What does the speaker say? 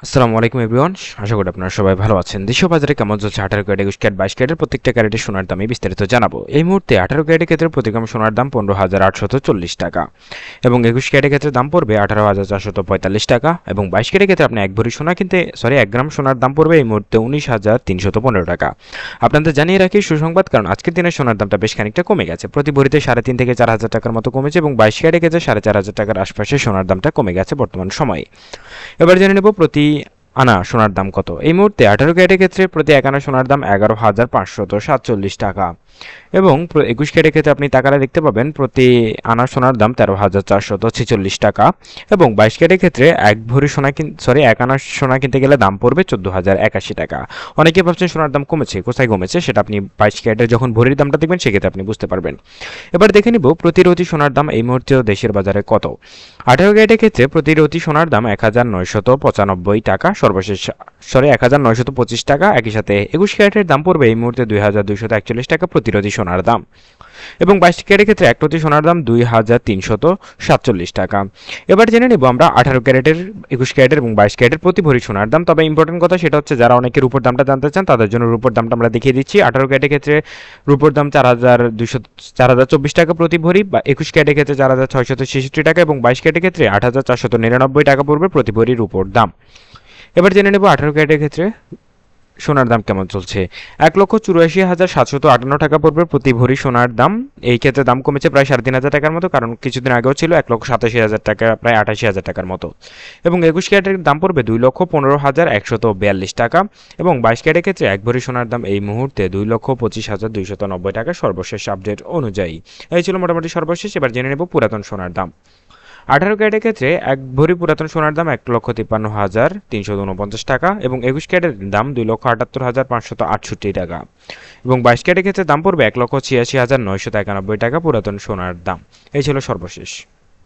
আসসালামু আলাইকুম এভরিওয়ান, আশা করি আপনারা সবাই ভালো আছেন। দেশীয় বাজারে কেমন চলছে 18 ক্যারেট, 21 ক্যারেট, 22 ক্যারেটের প্রত্যেকটা ক্যারেটের সোনার দামে বিস্তারিত জানাবো। এই মুহূর্তে 18 ক্যারেটের ক্ষেত্রে প্রতি গ্রাম সোনার দাম 15,840 টাকা এবং 21 ক্যারেটের ক্ষেত্রে দাম পড়বে 18,445 টাকা এবং 22 ক্যারেটের ক্ষেত্রে আপনি 1 ভরি সোনা কিনতে 1 গ্রাম সোনার দাম পড়বে এই মুহূর্তে 19,315 টাকা। আপনাদের জানিয়ে রাখি সুসংবাদ, কারণ আজকের দিনে সোনার দামটা বেশ খানিকটা কমে গেছে। প্রতি ভরিতে 3,500 থেকে 4,000 টাকার মতো কমেছে এবং 22 ক্যারেটের ক্ষেত্রে 4,500 টাকার আশপাশে সোনার দামটা কমে গেছে বর্তমান সময়ে। এবার জেনে নেব প্রতি আনা সোনার দাম কত। এই মুহূর্তে 18 ক্যারেটের ক্ষেত্রে প্রতি 1 আনা সোনার দাম 11,547 টাকা এবং 21 ক্যারেটের ক্ষেত্রে আপনি টাকাটা দেখতে পাবেন প্রতি আনা সোনার দাম 13,446 টাকা এবং 22 ক্যারেটের ক্ষেত্রে 1 আনা সোনা কিনতে গেলে দাম পড়বে 14,081 টাকা। অনেকে ভাবছেন সোনার দাম কমেছে, কোথায় কমেছে সেটা আপনি 22 ক্যারেটের যখন ভরির দামটা দেখবেন সেক্ষেত্রে আপনি বুঝতে পারবেন। এবার দেখে নিব প্রতিরোধী সোনার দাম এই মুহূর্তে দেশের বাজারে কত। 18 ক্যারেটের ক্ষেত্রে প্রতিরোধী সোনার দাম 1,995 টাকা সর্বশেষ 1,925 টাকা। একই সাথে 21 ক্যারেটের দাম পড়বে এই মুহূর্তে 2,241 টাকা প্রতিরোধী সোনার দাম এবং 22 ক্যারেটের ক্ষেত্রে 1 প্রতি সোনার দাম 2,347 টাকা। এবার জেনে নেব আমরা 18 ক্যারেটের, 21 ক্যারেটের এবং 22 ক্যারেটের প্রতি ভরি সোনার দাম। তবে ইম্পর্টেন্ট কথা সেটা হচ্ছে, যারা অনেকে রূপোর দামটা জানতে চান তাদের জন্য রূপোর দামটা আমরা দেখিয়ে দিচ্ছি। 18 ক্যারেটের ক্ষেত্রে রূপোর দাম 4,024 টাকা প্রতি ভরি, বা 21 ক্যারেটের ক্ষেত্রে 4,666 টাকা এবং 22 ক্যারেটের ক্ষেত্রে 8,499 টাকা পড়বে প্রতি ভরি রূপোর দাম। এবার জেনে নেব 18 ক্যারেটের ক্ষেত্রে সোনার দাম কেমন চলছে। 1,84,758 টাকা পড়বে প্রতি ভরি সোনার দাম। এই ক্ষেত্রে দাম কমেছে প্রায় 3,500 টাকার মতো, কারণ কিছুদিন আগেও ছিল 1,87,000 টাকা, প্রায় 88,000 টাকার মতো। এবং 21 ক্যারেটের দাম পড়বে 2,15,142 টাকা এবং 22 ক্যারেটের ক্ষেত্রে 1 ভরি সোনার দাম এই মুহূর্তে 2,25,290 টাকা সর্বশেষ আপডেট অনুযায়ী। এই ছিল মোটামুটি সর্বশেষ। এবার জেনে নেব পুরাতন সোনার দাম। 18 ক্যারেটের ক্ষেত্রে 1 ভরি পুরাতন সোনার দাম 1,53,349 টাকা এবং 21 ক্যারেটের দাম 2,78,568 টাকা এবং 22 ক্যারেটের ক্ষেত্রে দাম পড়বে 1,86,991 টাকা পুরাতন সোনার দাম। এই ছিল সর্বশেষ।